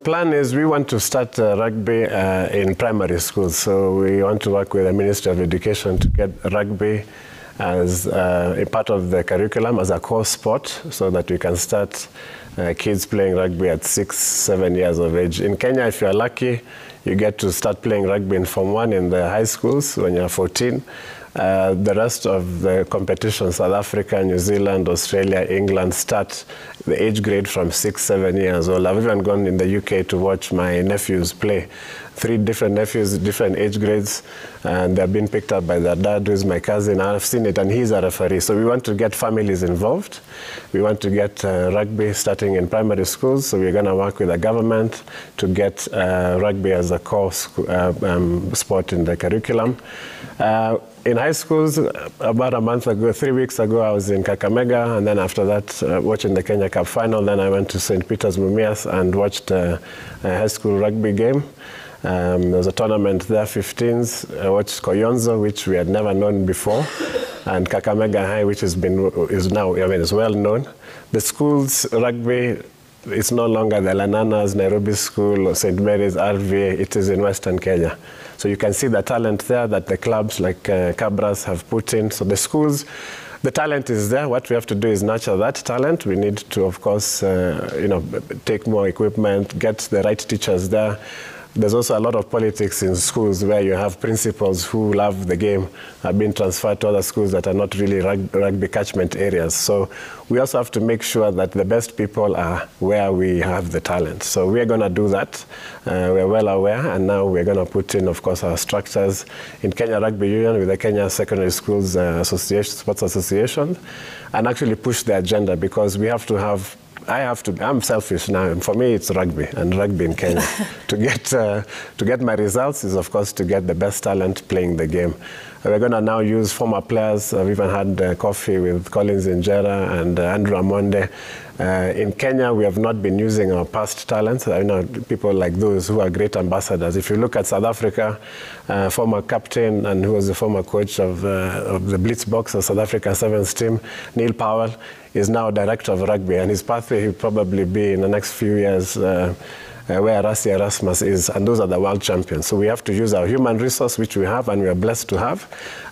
Plan is we want to start rugby in primary schools. So we want to work with the Ministry of Education to get rugby as a part of the curriculum as a core sport so that we can start kids playing rugby at 6, 7 years of age. In Kenya, if you're lucky, you get to start playing rugby in Form 1 in the high schools when you're 14. The rest of the competition, South Africa, New Zealand, Australia, England, start the age grade from 6, 7 years old. I've even gone in the UK to watch my nephews play. 3 different nephews, different age grades, and they're being picked up by their dad, who is my cousin. I've seen it, and he's a referee. So we want to get families involved. We want to get rugby starting in primary schools. So we're going to work with the government to get rugby as a core sport in the curriculum. In high schools, about a month ago, 3 weeks ago, I was in Kakamega, and then after that, watching the Kenya Cup final. Then I went to St. Peter's Mumias and watched a high school rugby game. There was a tournament there, 15s. I watched Koyonzo, which we had never known before, and Kakamega High, which is now well known. The schools rugby, it's no longer the Lananas, Nairobi School, or St. Mary's, RVA. It is in Western Kenya. So you can see the talent there that the clubs like Cabras have put in. So the schools, the talent is there. What we have to do is nurture that talent. We need to, of course, take more equipment, get the right teachers there. There's also a lot of politics in schools where you have principals who love the game have been transferred to other schools that are not really rugby catchment areas. So we also have to make sure that the best people are where we have the talent. So we're going to do that. We're well aware, and now we're going to put in, of course, our structures in Kenya Rugby Union with the Kenya Secondary Schools Association, Sports Association, and actually push the agenda, because we have to have I'm selfish now. For me, it's rugby and rugby in Kenya. To get my results is, of course, to get the best talent playing the game. We're going to now use former players. I've even had coffee with Collins Injera and Andrew Amonde. In Kenya, we have not been using our past talents. I know people like those who are great ambassadors. If you look at South Africa, former captain and who was the former coach of the Blitzboks, South Africa Sevens team, Neil Powell, is now director of rugby, and his pathway will probably be in the next few years where Rassi Erasmus is, and those are the world champions. So we have to use our human resource, which we have and we are blessed to have,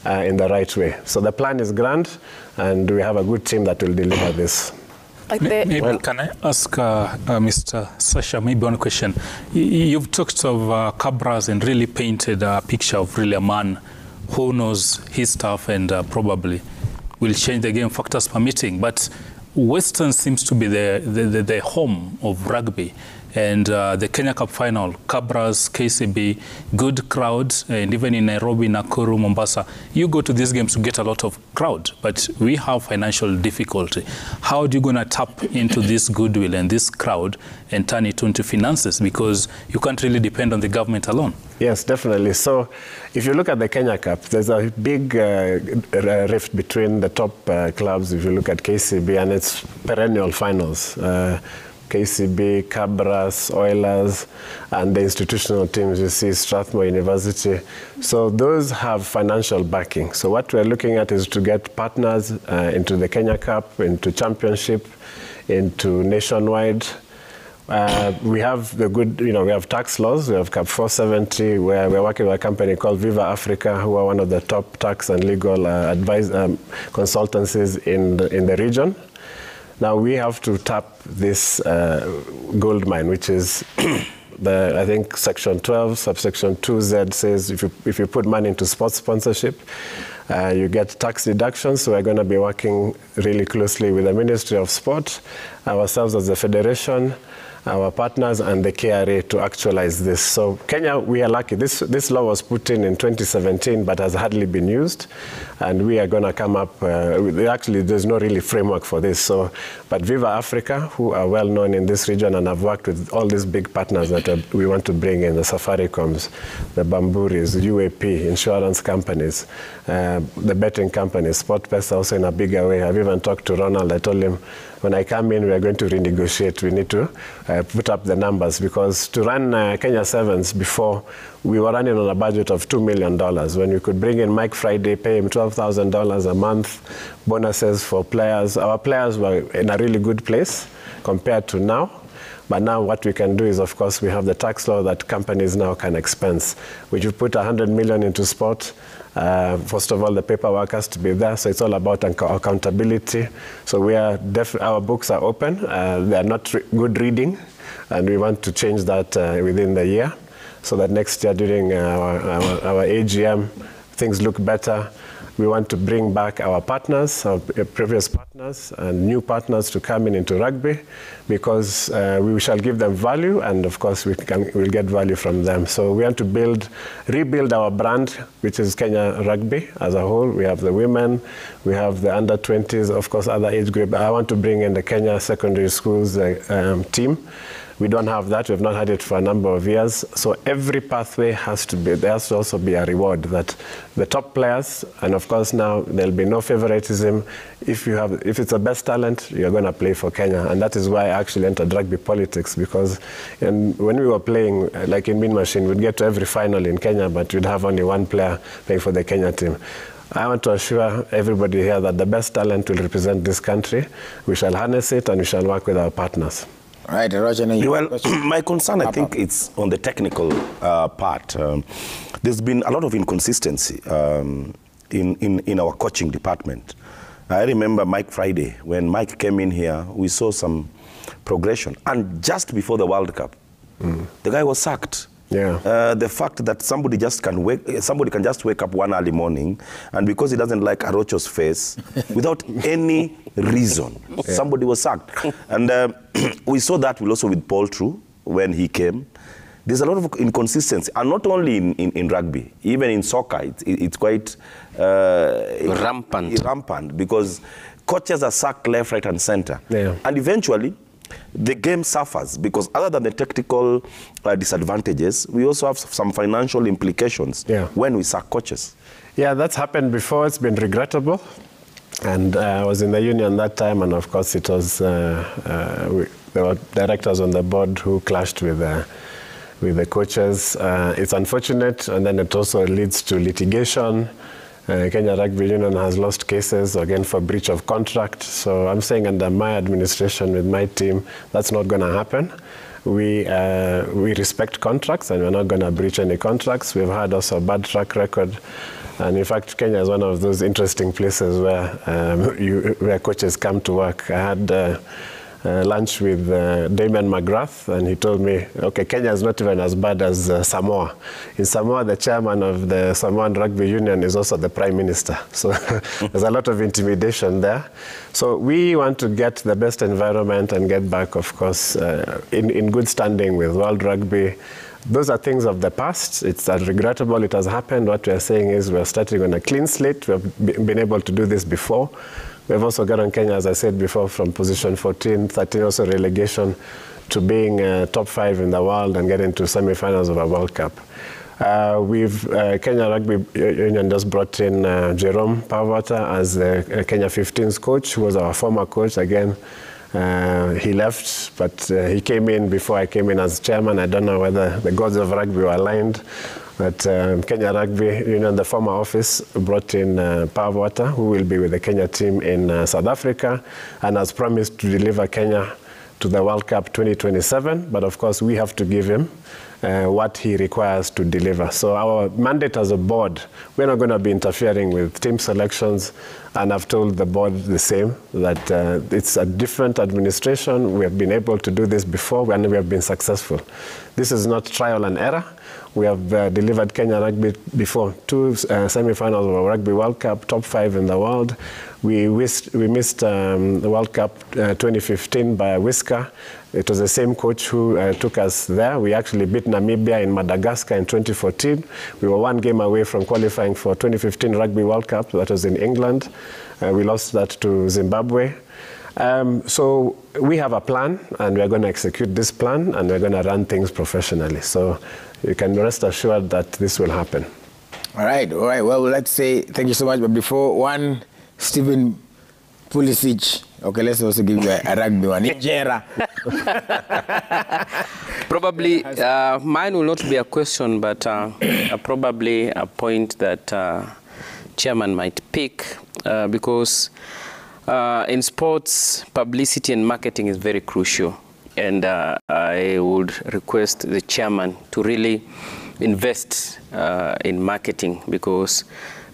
in the right way. So the plan is grand, and we have a good team that will deliver this. Maybe can I ask Mr. Sasha maybe one question? You've talked of Cabras and really painted a picture of really a man who knows his stuff and probably will change the game, factors permitting. But Western seems to be the home of rugby. And the Kenya Cup final, Cabras, KCB, good crowds, and even in Nairobi, Nakuru, Mombasa, you go to these games to get a lot of crowd, but we have financial difficulty. How are you going to tap into this goodwill and this crowd and turn it into finances? Because you can't really depend on the government alone. Yes, definitely. So if you look at the Kenya Cup, there's a big rift between the top clubs. If you look at KCB, and it's perennial finals. KCB, Cabras, Oilers, and the institutional teams, you see Strathmore University. So those have financial backing. So what we're looking at is to get partners into the Kenya Cup, into championship, into nationwide. We have the good, we have tax laws. We have Cap 470, where we're working with a company called Viva Africa, who are one of the top tax and legal consultancies in the region. Now we have to tap this gold mine, which is I think Section 12, subsection 2Z says if you put money into sports sponsorship, you get tax deductions. So we're going to be working really closely with the Ministry of Sport, ourselves as the federation, our partners, and the KRA to actualize this. So Kenya, we are lucky. This law was put in 2017, but has hardly been used. And we are going to come up, actually there's no really framework for this. But Viva Africa, who are well known in this region and have worked with all these big partners that we want to bring in, the Safaricoms, the Bamburis, the UAP, insurance companies, the betting companies, SportPesa also in a bigger way. I've even talked to Ronald. I told him, when I come in, we are going to renegotiate. We need to put up the numbers, because to run Kenya Sevens before, we were running on a budget of $2 million. When we could bring in Mike Friday, pay him $12,000 a month, bonuses for players. Our players were in a really good place compared to now. But now what we can do is, of course, we have the tax law that companies now can expense. We should put 100 million into sport. First of all, the paperwork has to be there, so it's all about accountability. So our books are open. They are not good reading, and we want to change that within the year, so that next year during our AGM, things look better. We want to bring back our partners, our previous partners, and new partners to come into rugby, because we shall give them value, and of course we'll get value from them. So we want to rebuild our brand, which is Kenya Rugby as a whole. We have the women, we have the under-20s, of course other age group. I want to bring in the Kenya secondary schools team. We don't have that. We've not had it for a number of years. So every pathway has to be, there has to also be a reward that the top players, and of course now there'll be no favoritism. If it's the best talent, you're going to play for Kenya. And that is why I actually entered rugby politics, because when we were playing, like in Mean Machine, we'd get to every final in Kenya, but we'd have only one player playing for the Kenya team. I want to assure everybody here that the best talent will represent this country. We shall harness it, and we shall work with our partners. All right, Roger. Well, my concern, I think, it's on the technical part. There's been a lot of inconsistency in our coaching department. I remember Mike Friday. When Mike came in here, we saw some progression. And just before the World Cup, the guy was sacked. Yeah. The fact that somebody can just wake up one early morning, and because he doesn't like Arocho's face, without any reason, somebody was sacked. And we saw that also with Paul True when he came. There's a lot of inconsistency, and not only in rugby, even in soccer, it's quite rampant, because coaches are sacked left, right, and center. Yeah. And eventually, the game suffers, because other than the tactical disadvantages, we also have some financial implications when we sack coaches. Yeah, that's happened before. It's been regrettable. And I was in the union that time, and of course it was, there were directors on the board who clashed with the coaches. It's unfortunate, and then it also leads to litigation. Kenya Rugby Union has lost cases, again, for breach of contract. So I'm saying under my administration with my team, that's not going to happen. We respect contracts, and we're not going to breach any contracts. We've had also a bad track record. And in fact, Kenya is one of those interesting places where coaches come to work. I had lunch with Damien McGrath, and he told me, okay, Kenya is not even as bad as Samoa. In Samoa, the chairman of the Samoan Rugby Union is also the prime minister. So there's a lot of intimidation there. So we want to get the best environment and get back, of course, in good standing with World Rugby. Those are things of the past. It's regrettable it has happened. What we are saying is we're starting on a clean slate. We've been able to do this before. We've also gotten Kenya, as I said before, from position 14, 13, also relegation, to being top 5 in the world and getting to semi-finals of a World Cup. Kenya Rugby Union just brought in Jerome Pavata as the Kenya 15s coach, who was our former coach. Again, he left, but he came in before I came in as chairman. I don't know whether the gods of rugby were aligned. But Kenya Rugby Union, the former office, brought in Pavata, who will be with the Kenya team in South Africa, and has promised to deliver Kenya to the World Cup 2027. But of course, we have to give him what he requires to deliver. So our mandate as a board, we're not going to be interfering with team selections. And I've told the board the same, that it's a different administration. We have been able to do this before, and we have been successful. This is not trial and error. We have delivered Kenya Rugby before 2 semi-finals of a Rugby World Cup, top 5 in the world. We missed the World Cup 2015 by a whisker. It was the same coach who took us there. We actually beat Namibia in Madagascar in 2014. We were 1 game away from qualifying for 2015 Rugby World Cup. That was in England. We lost that to Zimbabwe. So we have a plan, and we're going to execute this plan, and we're going to run things professionally. So you can rest assured that this will happen. All right. Well, let's say thank you so much. But before one, Stephen Pulisic. Okay, let's also give you a rugby one. Nigeria. Probably, mine will not be a question, but probably a point that chairman might pick, because in sports, publicity and marketing is very crucial. and I would request the chairman to really invest in marketing, because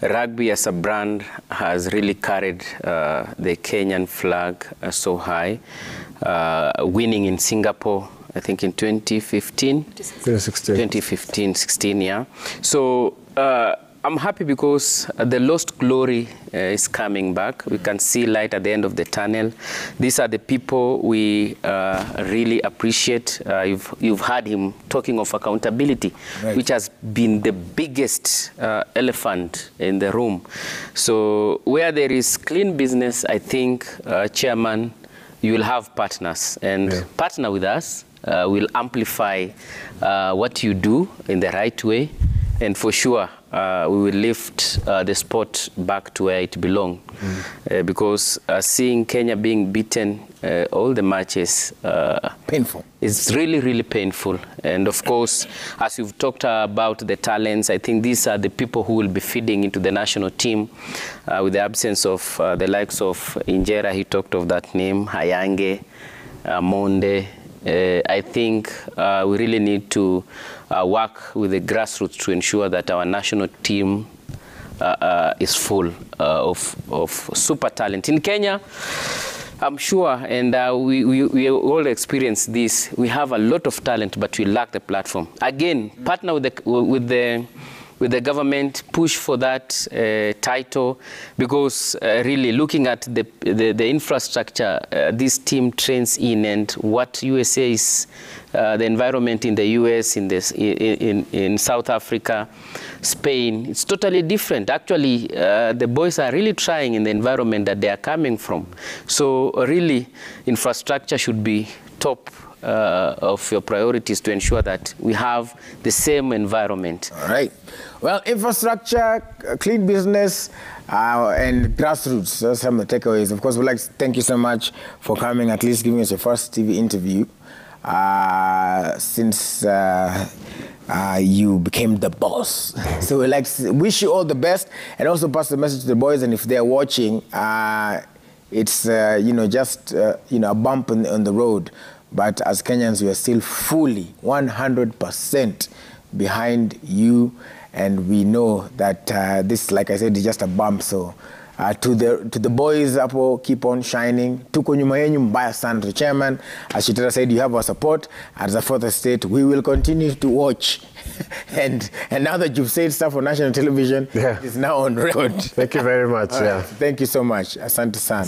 rugby as a brand has really carried the Kenyan flag so high, winning in Singapore, I think in 2015? 2015-16, yeah. So I'm happy because the lost glory is coming back. We can see light at the end of the tunnel. These are the people we really appreciate. You've heard him talking of accountability, right, which has been the biggest elephant in the room. So where there is clean business, I think, Chairman, you will have partners, and partner with us. Will amplify what you do in the right way, and for sure we will lift the sport back to where it belongs. Because seeing Kenya being beaten all the matches, painful. It's really, really painful. And of course, as you've talked about the talents, I think these are the people who will be feeding into the national team with the absence of the likes of Injera. He talked of that name, Hayange, Monde. I think we really need to work with the grassroots to ensure that our national team is full of super talent. In Kenya, I'm sure, and we all experience this, we have a lot of talent, but we lack the platform. Again, partner with the government, push for that title, because really looking at the infrastructure this team trains in, and what USA is, the environment in the US, in South Africa, Spain, it's totally different. Actually, the boys are really trying in the environment that they are coming from. So really, infrastructure should be top of your priorities to ensure that we have the same environment. All right. Well, infrastructure, clean business, and grassroots, those are some of the takeaways. Of course, we'd like to thank you so much for coming, at least giving us your first TV interview since you became the boss. So we'd like to wish you all the best, and also pass the message to the boys, and if they're watching, it's just a bump on the road. But as Kenyans, we are still fully 100% behind you, and we know that this, like I said, is just a bump. So to the boys, Apo, keep on shining. Tuko nyuma yenyu mbaya sana. To Chairman, as Shujaa said, you have our support. As a fourth estate, we will continue to watch. and now that you've said stuff on national television, it's now on record. Thank you very much. Thank you so much. Asante sana.